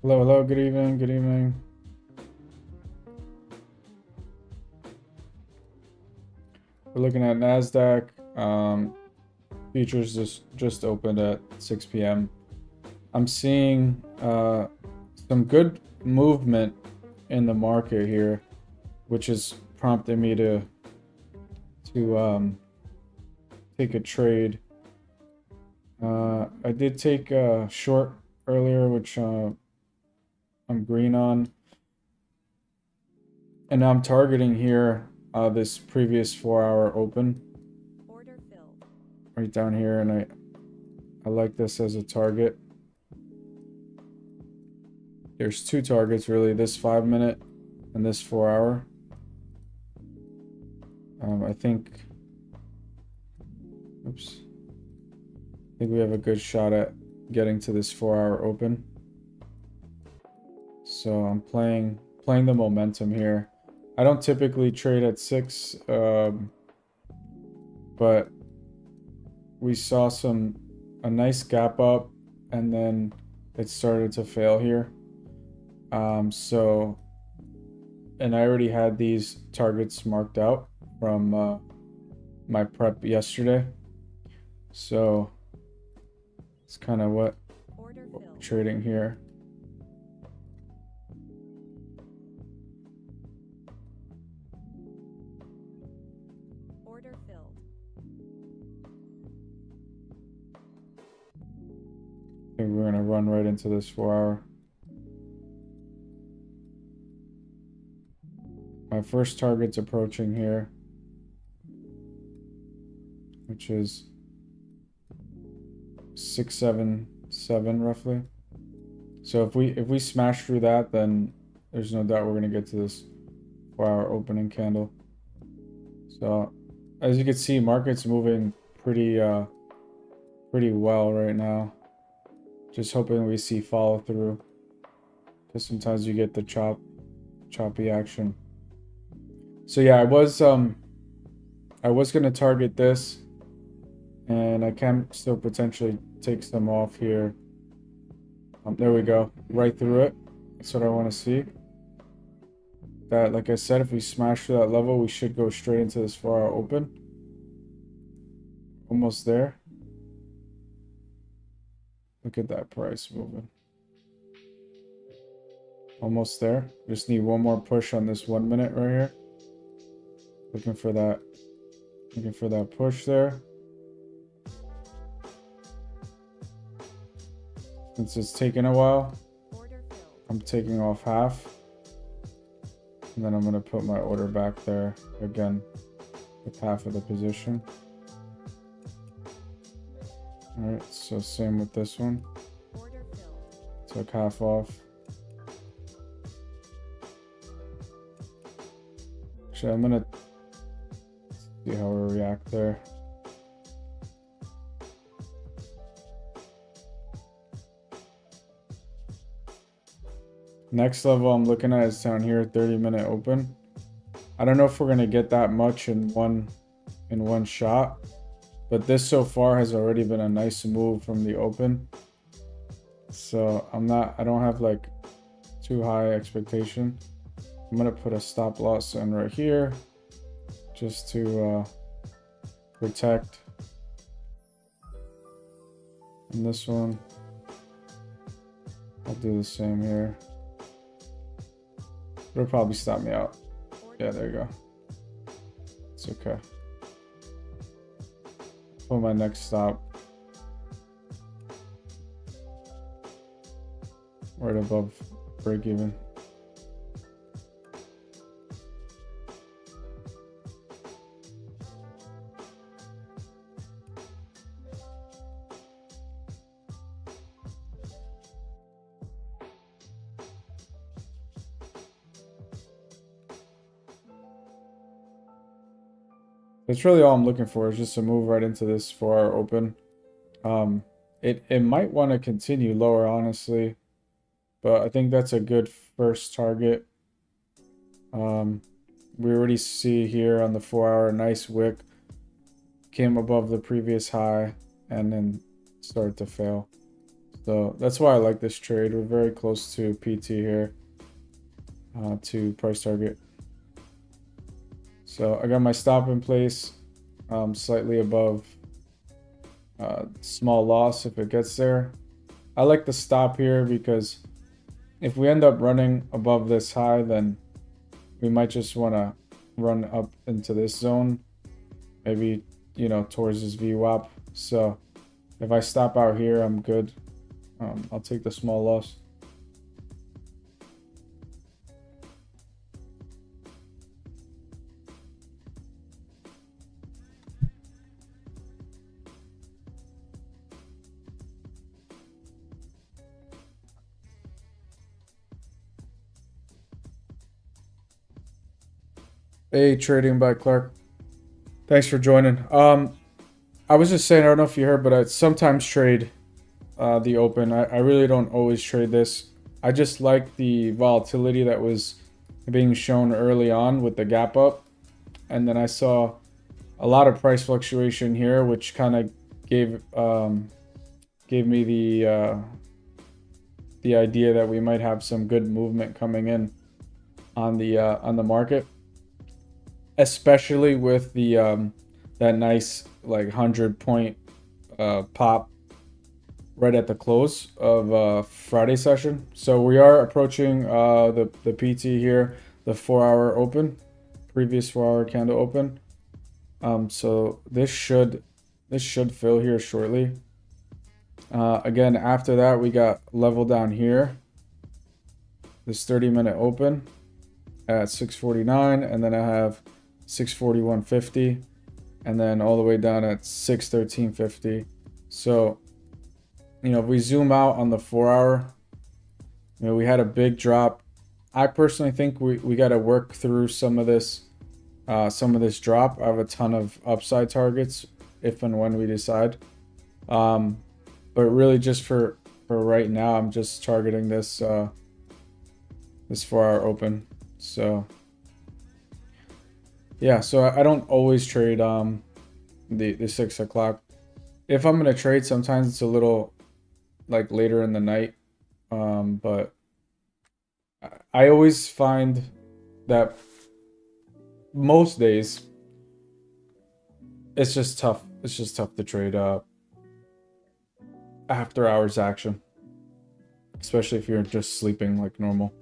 Hello, hello, good evening, good evening. We're looking at Nasdaq. Futures just opened at 6 p.m. I'm seeing some good movement in the market here, which is prompting me to take a trade. I did take a short earlier, which I'm green on, and now I'm targeting here this previous 4-hour open right down here, and I like this as a target. There's two targets really, this 5-minute and this 4-hour. I think we have a good shot at getting to this 4-hour open. So I'm playing the momentum here. I don't typically trade at 6, but we saw a nice gap up, and then it started to fail here. And I already had these targets marked out from my prep yesterday. So it's kind of what we're trading here. Order filled. I think we're going to run right into this 4-hour. My first target's approaching here, which is 677 roughly. So if we smash through that, then there's no doubt we're going to get to this 4-hour opening candle. So as you can see, market's moving pretty well right now. Just hoping we see follow through, because sometimes you get the choppy action. So yeah, I was gonna target this, and I can still potentially take some off here. There we go, right through it. That's what I want to see. That, like I said, if we smash through that level, we should go straight into this 4-hour open. Almost there. Look at that price moving. Almost there. Just need one more push on this 1 minute right here. Looking for that push there. Since it's taking a while, I'm taking off half. And then I'm going to put my order back there again with half of the position. Alright, so same with this one. Took half off. Actually, I'm going to see how we react there. Next level I'm looking at is down here, 30-minute open. I don't know if we're gonna get that much in one shot, but this so far has already been a nice move from the open. So I don't have like too high expectation. I'm gonna put a stop loss in right here just to protect. And this one, I'll do the same here. It'll probably stop me out. Yeah, there you go. It's okay. Put my next stop right above break even. That's really all I'm looking for, is just to move right into this 4-hour open. It might want to continue lower, honestly, but I think that's a good first target. We already see here on the 4-hour, nice wick, came above the previous high and then started to fail. So that's why I like this trade. We're very close to PT here, to price target. So I got my stop in place, slightly above small loss if it gets there. I like the stop here because if we end up running above this high, then we might just want to run up into this zone, maybe, you know, towards this VWAP. So if I stop out here, I'm good. I'll take the small loss. Hey, Trading by Clark. Thanks for joining. I was just saying, I don't know if you heard, but I sometimes trade the open. I really don't always trade this. I just like the volatility that was being shown early on with the gap up. And then I saw a lot of price fluctuation here, which kind of gave me the idea that we might have some good movement coming in on the market, especially with the that nice like 100-point pop right at the close of Friday session. So we are approaching the PT here, the 4-hour open, previous 4-hour candle open. So this should fill here shortly. Again, after that, we got level down here, this 30-minute open at 649, and then I have 641.50, and then all the way down at 613.50. So, you know, if we zoom out on the 4-hour, you know, we had a big drop. I personally think we got to work through some of this drop. I have a ton of upside targets if and when we decide. But really just for right now, I'm just targeting this this 4-hour open. So yeah, so I don't always trade the 6 o'clock. If I'm gonna trade, sometimes it's a little like later in the night. But I always find that most days it's just tough. It's just tough to trade after hours action, especially if you're just sleeping like normal.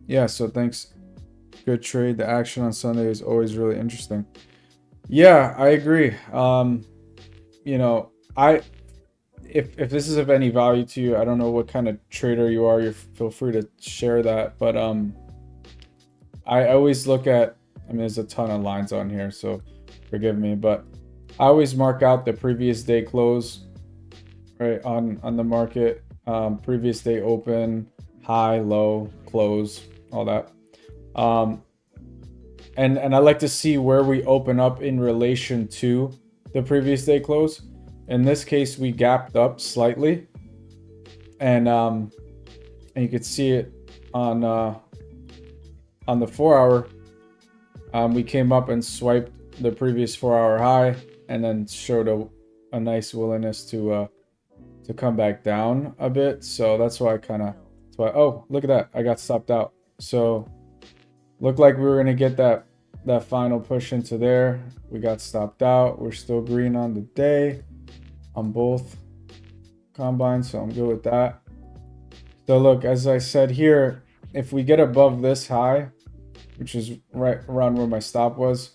Yeah, so thanks. Good trade. The action on Sunday is always really interesting. Yeah, I agree. You know, if this is of any value to you, I don't know what kind of trader you are, you feel free to share that. But I always look at, I mean, there's a ton of lines on here, so forgive me, but I always mark out the previous day close, right, on the market, previous day open, high, low, close, all that. And I like to see where we open up in relation to the previous day close. In this case, we gapped up slightly, and you could see it on the 4-hour. We came up and swiped the previous 4-hour high, and then showed a nice willingness to come back down a bit. So that's why oh, look at that, I got stopped out. So looked like we were gonna get that final push into there. We got stopped out. We're still green on the day on both combines, so I'm good with that. So look, as I said here, if we get above this high, which is right around where my stop was,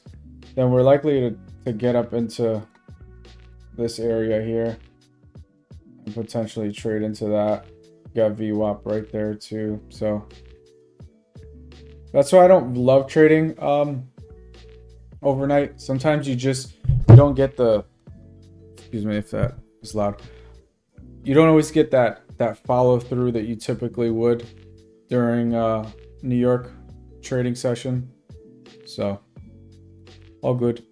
then we're likely to get up into this area here and potentially trade into that. Got VWAP right there too. So that's why I don't love trading overnight. Sometimes you don't get the, excuse me if that is loud, you don't always get that follow through that you typically would during New York trading session. So all good.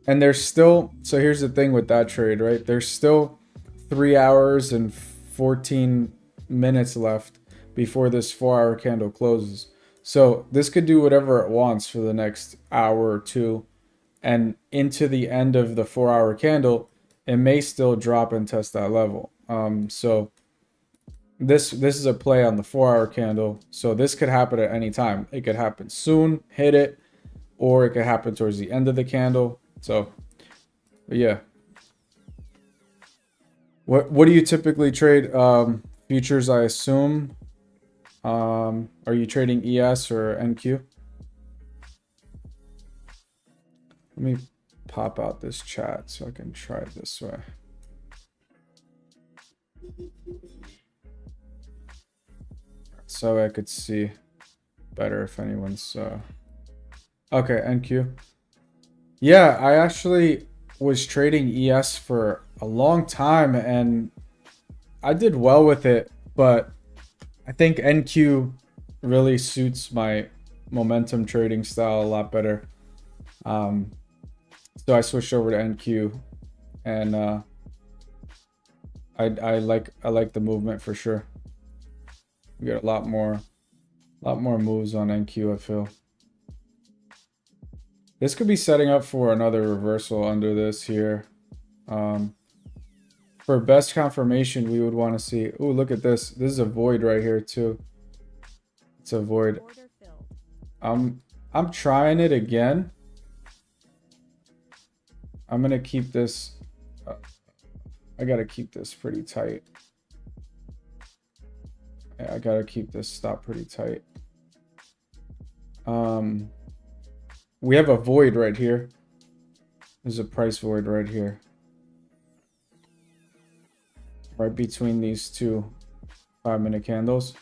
And there's still, so here's the thing with that trade, right? There's still 3 hours and 14 minutes left before this 4-hour candle closes. So this could do whatever it wants for the next hour or two, and into the end of the 4-hour candle, it may still drop and test that level. So this is a play on the 4-hour candle. So this could happen at any time. It could happen soon, hit it, or it could happen towards the end of the candle. So, but yeah. What do you typically trade? Futures, I assume. Are you trading ES or NQ? Let me pop out this chat so I can try it this way. So I could see better if anyone's okay, NQ. Yeah, I actually was trading ES for a long time and I did well with it, but I think NQ really suits my momentum trading style a lot better. So I switched over to NQ, and I like the movement for sure. We got a lot more moves on NQ, I feel. This could be setting up for another reversal under this here. For best confirmation, we would want to see. Oh, look at this. This is a void right here too. It's a void. I'm trying it again. I'm gonna keep this. I gotta keep this pretty tight. I gotta keep this stop pretty tight. We have a void right here. There's a price void right here. Right between these two 5-minute candles.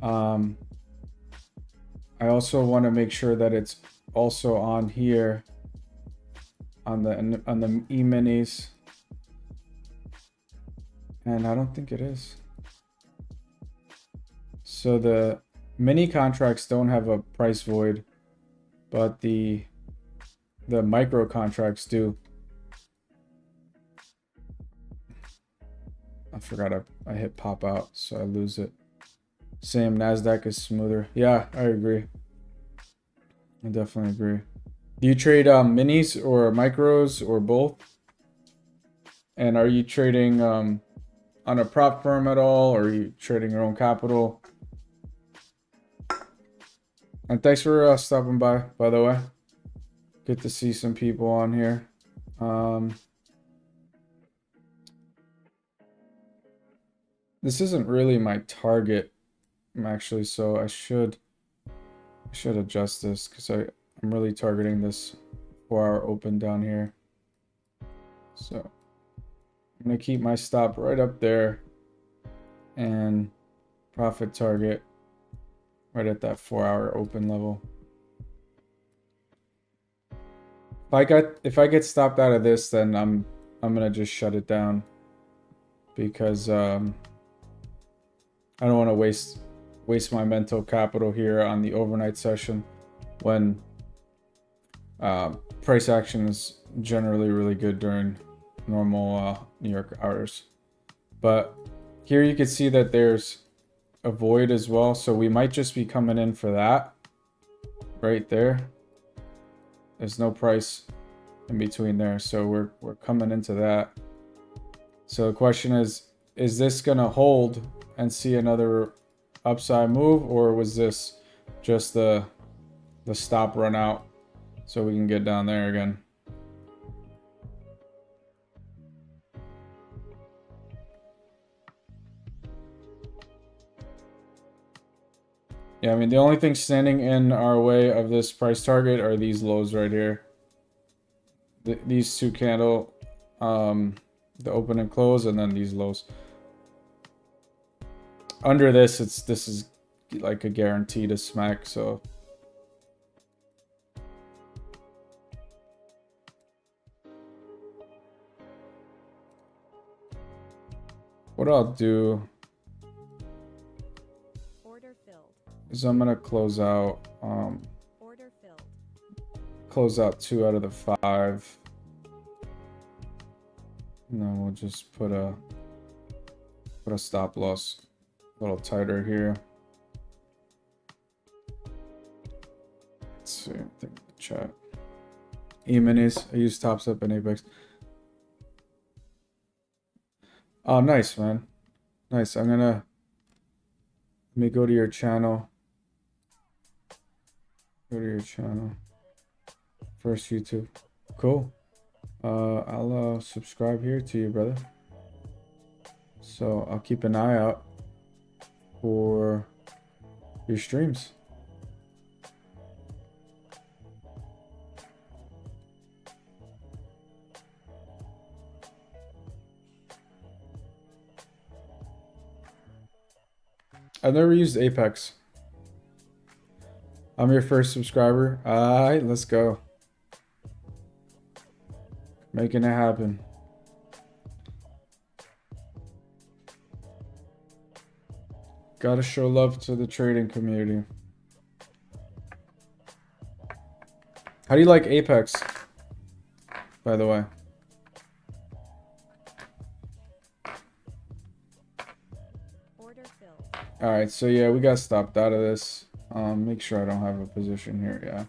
I also want to make sure that it's also on here on the E-minis. And I don't think it is. So the mini contracts don't have a price void, but the micro contracts do. I forgot I hit pop out, so I lose it. Same, Nasdaq is smoother. Yeah, I agree. I definitely agree. Do you trade minis or micros or both? And are you trading on a prop firm at all, or are you trading your own capital? And thanks for stopping by the way. Good to see some people on here. This isn't really my target, actually, so I should adjust this because I'm really targeting this 4-hour open down here. So I'm gonna keep my stop right up there and profit target right at that 4-hour open level. If I get stopped out of this, then I'm gonna just shut it down because I don't want to waste my mental capital here on the overnight session when price action is generally really good during normal New York hours. But here you can see that there's a void as well, so we might just be coming in for that right there. There's no price in between there, so we're coming into that. So the question is this gonna hold and see another upside move, or was this just the stop run out so we can get down there again? Yeah, I mean, the only thing standing in our way of this price target are these lows right here. These two candle, the open and close, and then these lows. Under this, this is like a guarantee to smack, so. What I'll do is I'm gonna close out close out 2 out of the 5. And then we'll just put a stop loss a little tighter here. Let's see, I think the chat. E-minis, I use Tops Up and Apex. Oh, nice, man. Nice. Let me go to your channel. Go to your channel. First YouTube. Cool. I'll subscribe here to you, brother. So I'll keep an eye out for your streams. I've never used Apex. I'm your first subscriber. Alright, let's go. Making it happen. Gotta show love to the trading community. How do you like Apex, by the way? Order filled. Alright, so yeah, we got stopped out of this. Make sure I don't have a position here, yeah.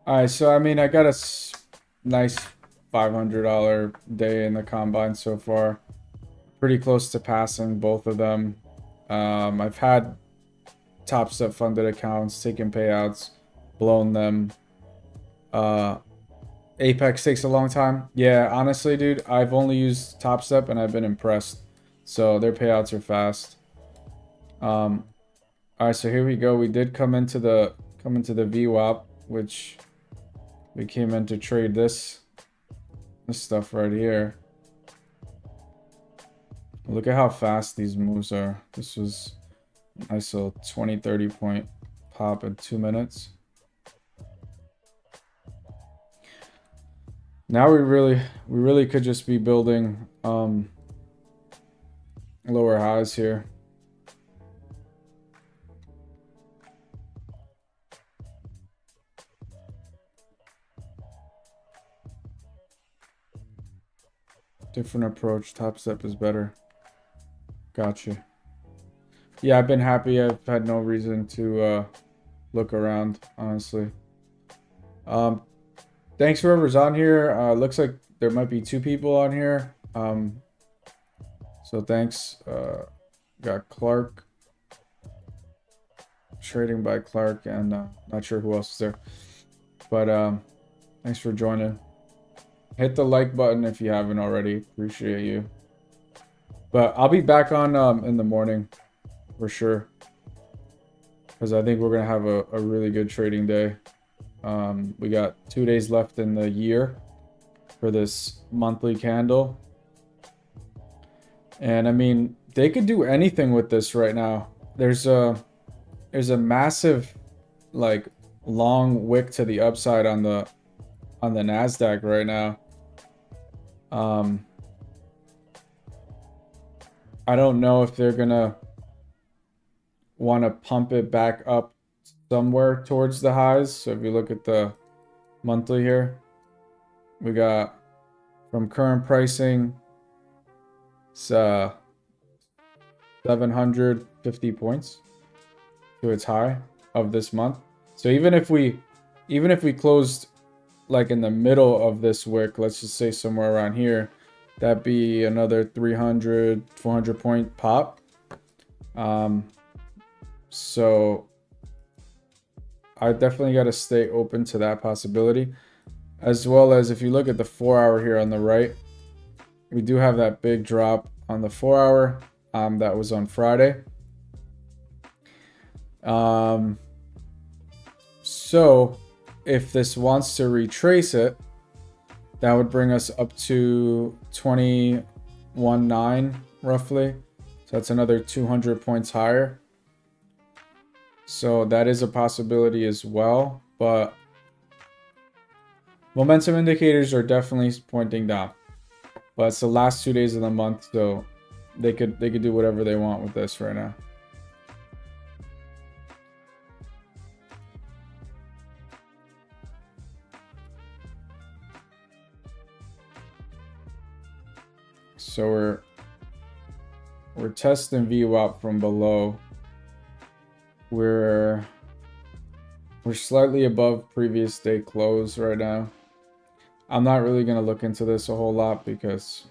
Alright, so I mean, I got a nice $500 day in the combine so far. Pretty close to passing both of them. I've had top step funded accounts, taken payouts, blown them. Apex takes a long time. Yeah, honestly, dude, I've only used top step and I've been impressed. So their payouts are fast. All right, so here we go. We did come into the VWAP, which we came in to trade this stuff right here. Look at how fast these moves are. This was a nice little 20-30 point pop in 2 minutes. Now we really could just be building lower highs here. Different approach. Top step is better. Gotcha. Yeah, I've been happy. I've had no reason to look around, honestly. Thanks whoever's on here. Looks like there might be 2 people on here. So thanks. Got Clark. Trading by Clark, and not sure who else is there. But thanks for joining. Hit the like button if you haven't already. Appreciate you. But I'll be back on in the morning for sure, because I think we're gonna have a really good trading day. We got 2 days left in the year for this monthly candle, and I mean, they could do anything with this right now. There's a massive, like, long wick to the upside on the Nasdaq right now. I don't know if they're gonna want to pump it back up somewhere towards the highs. So if you look at the monthly here, we got from current pricing, it's 750 points to its high of this month. So even if we closed like in the middle of this wick, let's just say somewhere around here, that'd be another 300, 400 point pop. So I definitely got to stay open to that possibility, as well as if you look at the 4 hour here on the right, we do have that big drop on the 4 hour. That was on Friday. So if this wants to retrace it, that would bring us up to 21.9 roughly. So that's another 200 points higher. So that is a possibility as well, but momentum indicators are definitely pointing down. But it's the last 2 days of the month, so they could do whatever they want with this right now. So we're testing VWAP from below. We're slightly above previous day close right now. I'm not really gonna look into this a whole lot because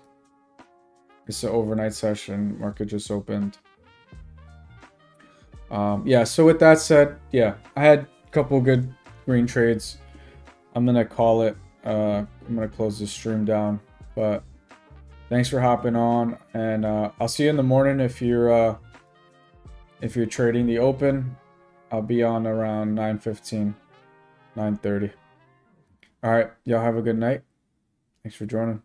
It's an overnight session. Market just opened. Yeah, so with that said, yeah, I had a couple good green trades. I'm going to call it. I'm going to close the stream down. But thanks for hopping on. And I'll see you in the morning if you're trading the open. I'll be on around 9:15, 9:30. All right, y'all have a good night. Thanks for joining.